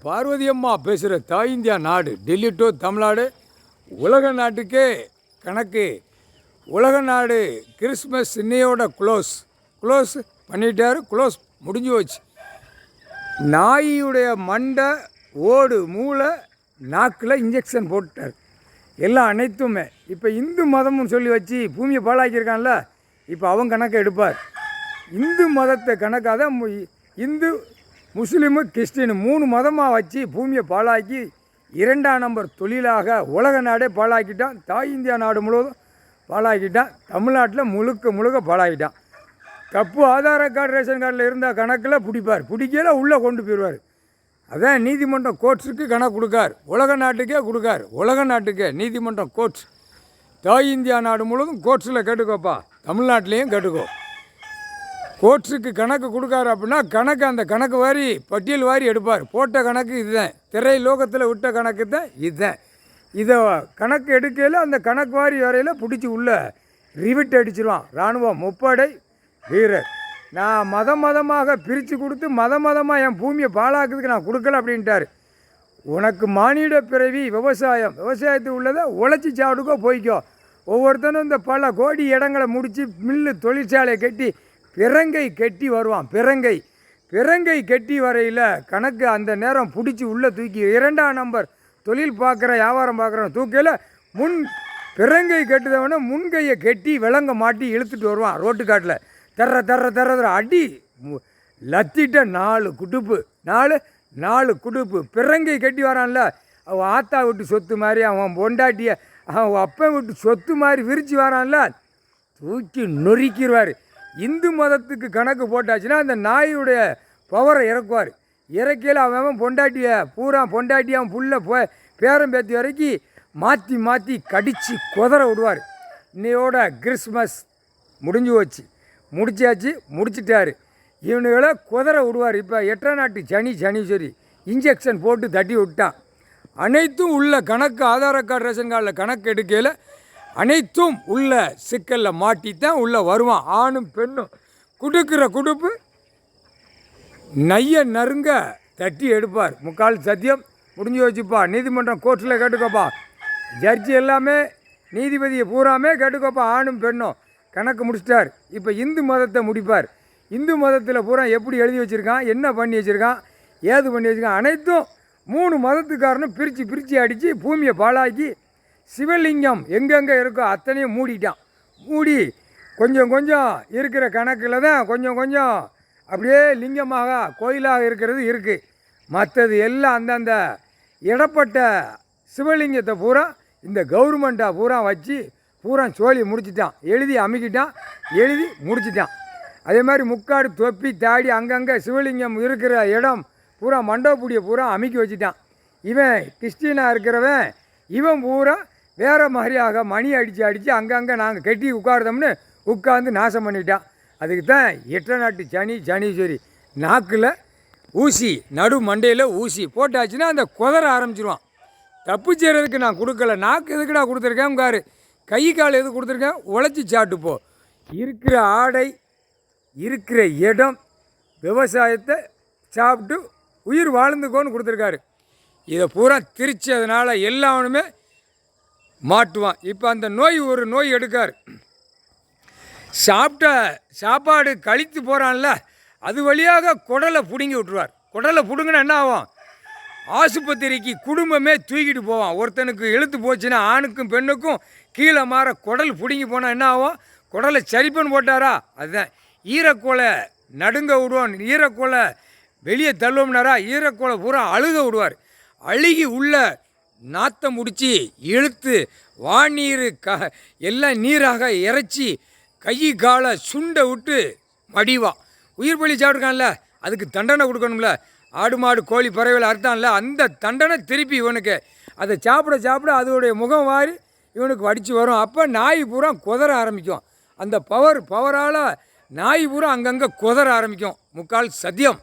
பார்வதி அம்மா பேசுகிற தாய் இந்தியா நாடு, டெல்லி டு தமிழ்நாடு, உலக நாட்டுக்கே கணக்கு. உலக நாடு கிறிஸ்மஸ் இன்னையோட க்ளோஸ் பண்ணிட்டாரு. க்ளோஸ் முடிஞ்சு போச்சு. நாயுடைய மண்டை, ஓடு, மூளை, நாக்கில் இன்ஜெக்ஷன் போட்டுட்டார். எல்லாம் அனைத்துமே இப்போ இந்து மதம்னு சொல்லி வச்சு பூமியை பாழாக்கியிருக்கான்ல, இப்போ அவன் கணக்கை எடுப்பார். இந்து மதத்தை கணக்காக தான் இந்து, முஸ்லீமு, கிறிஸ்டின் 3 மதமாக வச்சு பூமியை பாழாக்கி 2ஆம் நம்பர் தொழிலாக உலக நாடே பாழாக்கிட்டான். தாய் இந்தியா நாடு முழுவதும் பாழாக்கிட்டான். தமிழ்நாட்டில் முழுக்க பாழாக்கிட்டான். தப்பு ஆதார கார்டு, ரேஷன் கார்டில் இருந்தால் கணக்கில் பிடிப்பார். பிடிக்கல உள்ளே கொண்டு போயிடுவார். அதான் நீதிமன்றம் கோர்ட்ஸுக்கு கணக்கு கொடுக்கார். உலக நாட்டுக்கே கொடுக்கார். உலக நாட்டுக்கே நீதிமன்றம் கோர்ட்ஸ். தாய் இந்தியா நாடு முழுவதும் கோர்ட்ஸில் கேட்டுக்கோப்பா. தமிழ்நாட்டிலையும் கேட்டுக்கோ. கோர்ட்ஸுக்கு கணக்கு கொடுக்காரு அப்படின்னா கணக்கு, அந்த கணக்கு வாரி பட்டியல் வாரி எடுப்பார். போட்ட கணக்கு இதுதான். திரை லோகத்தில் விட்ட கணக்கு தான் இதுதான். இதை கணக்கு எடுக்கையில் அந்த கணக்கு வாரி வரையில் பிடிச்சி உள்ள ரிவிட் அடிச்சிருவான். இராணுவம், முப்படை வீரர். நான் மதமாக பிரித்து கொடுத்து மதமாக என் பூமியை பாழாக்குறதுக்கு நான் கொடுக்கல அப்படின்ட்டார். உனக்கு மானிட பிறவி விவசாயத்துக்கு உள்ளதை உழைச்சி சாப்பிடுக்கோ, போய்க்கோ. ஒவ்வொருத்தனும் இந்த பல கோடி இடங்களை முடித்து மில்லு, தொழிற்சாலையை கட்டி பிறங்கை கட்டி வருவான். பிறங்கை கட்டி வரையில் கணக்கு அந்த நேரம் பிடிச்சி உள்ளே தூக்கி 2ஆம் நம்பர் தொழில் பார்க்குற, வியாபாரம் பார்க்குறவன் தூக்கையில் முன் பிறங்கை கட்டுதவனை முன்கையை கட்டி விலங்க மாட்டி இழுத்துட்டு வருவான். ரோட்டு காட்டில் தர அடி லத்திட்ட 4 குடுப்பு பிறங்கை கட்டி வரான்ல. அவன் ஆத்தா விட்டு சொத்து மாதிரி, அவன் பொண்டாட்டிய அவன் அப்பன் விட்டு சொத்து மாதிரி விரித்து வரான்ல, தூக்கி நொறுக்கிடுவார். இந்து மதத்துக்கு கணக்கு போட்டாச்சுன்னா அந்த நாயுடைய பவரை இறக்குவார். இறக்கையில் அவன் பொண்டாட்டி அவன் புள்ள பேரம் பேத்தி வரைக்கும் மாற்றி கடித்து குதற விடுவார். இன்னையோட கிறிஸ்மஸ் முடிஞ்சாச்சு. முடிச்சிட்டாரு. இவனுகளை குதற விடுவார். இப்போ 8ஆம் நாட்டு சனீஸ்வரி இன்ஜெக்ஷன் போட்டு தட்டி விட்டான். அனைத்தும் உள்ள கணக்கு, ஆதார கார்டு, ரேஷன் கார்டில் கணக்கு எடுக்கையில் அனைத்தும் உள்ள சிக்கலில் மாட்டித்தான் உள்ளே வருவான். ஆணும் பெண்ணும் குடுக்கிற குடுப்பு நைய நறுங்க தட்டி எடுப்பார். முக்கால் சத்தியம் முடிஞ்சு வச்சுப்பா. நீதிமன்றம் கோர்ட்டில் கேட்டுக்கோப்பா. ஜட்ஜி எல்லாமே நீதிபதியை பூராமே கேட்டுக்கோப்பா. ஆணும் பெண்ணும் கணக்கு முடிச்சிட்டார். இப்போ இந்து மதத்தை முடிப்பார். இந்து மதத்தில் பூரா எப்படி எழுதி வச்சுருக்கான், என்ன பண்ணி வச்சுருக்கான், ஏது பண்ணி வச்சுருக்கான், அனைத்தும் 3 மதத்துக்காரனும் பிரித்து அடித்து பூமியை பாழாக்கி சிவலிங்கம் எங்கெங்கே இருக்கோ அத்தனையும் மூடி கொஞ்சம் இருக்கிற கணக்கில் தான் கொஞ்சம் அப்படியே லிங்கமாக கோயிலாக இருக்கிறது இருக்குது. மற்றது எல்லாம் அந்தந்த இடப்பட்ட சிவலிங்கத்தை பூரா இந்த கவர்மெண்ட்டாக பூரா வச்சு பூரா சோழி முடிச்சிட்டான். எழுதி முடிச்சிட்டான். அதே மாதிரி முக்காடு, தொப்பி, தாடி அங்கங்கே சிவலிங்கம் இருக்கிற இடம் பூரா மண்டபப்பூடியை பூரா அமைக்கி வச்சுட்டான். இவன் கிறிஸ்டினாக இருக்கிறவன் இவன் பூரா வேறு மாதிரியாக மணி அடித்து அங்கங்கே நாங்கள் கட்டி உட்கார்ந்து நாசம் பண்ணிட்டான். அதுக்கு தான் 8ஆம் நாட்டு சனீஸ்வரி நாக்கில் ஊசி, நடு மண்டையில் ஊசி போட்டாச்சுன்னா அந்த குதற ஆரம்பிச்சிருவான். தப்பு செய்கிறதுக்கு நான் கொடுக்கல. நாக்கு எதுக்கு நான் கொடுத்துருக்கேன், காரு கை கால் எது கொடுத்துருக்கேன், உழைச்சி சாப்பிட்டுப்போ. இருக்கிற ஆடை, இருக்கிற இடம், விவசாயத்தை சாப்பிட்டு உயிர் வாழ்ந்துக்கோன்னு கொடுத்துருக்காரு. இதை பூரா திரிச்சதுனால எல்லாமே மாட்டுவான். இப்போ அந்த ஒரு நோய் எடுக்கார். சாப்பிட்ட சாப்பாடு கழித்து போகிறான்ல, அது வழியாக குடலை பிடுங்கி விட்டுருவார். குடலை பிடுங்கினா என்ன ஆகும், ஆஸ்பத்திரிக்கு குடும்பமே தூக்கிட்டு போவான். ஒருத்தனுக்கு இழுத்து போச்சுன்னா ஆணுக்கும் பெண்ணுக்கும் கீழே மாற குடல் பிடுங்கி போனால் என்ன ஆகும், குடலை சரிப்பன்னு போட்டாரா, அதுதான் ஈரக்கோலை நடுங்க விடுவான். ஈரக்கோலை வெளியே தள்ளுவோம்னாரா, ஈரக்கோலை பூரா அழுக விடுவார். அழுகி உள்ள நாத்தம் முடித்து இழுத்து வாநீர் எல்லாம் நீராக இறைச்சி கை காலை சுண்டை விட்டு மடிவான். உயிர் பலி சாப்பிட்ருக்கான்ல, அதுக்கு தண்டனை கொடுக்கணும்ல. ஆடு மாடு கோழி பறவைகள் அர்த்தம்ல, அந்த தண்டனை திருப்பி இவனுக்கு அதை சாப்பிட அதோடைய முகம் வாரி இவனுக்கு வடித்து வரும். அப்போ நாய் பூரா குதற ஆரம்பிக்கும். அந்த பவரால் நாய் பூரா அங்கங்கே குதற ஆரம்பிக்கும். முக்கால் சத்தியம்.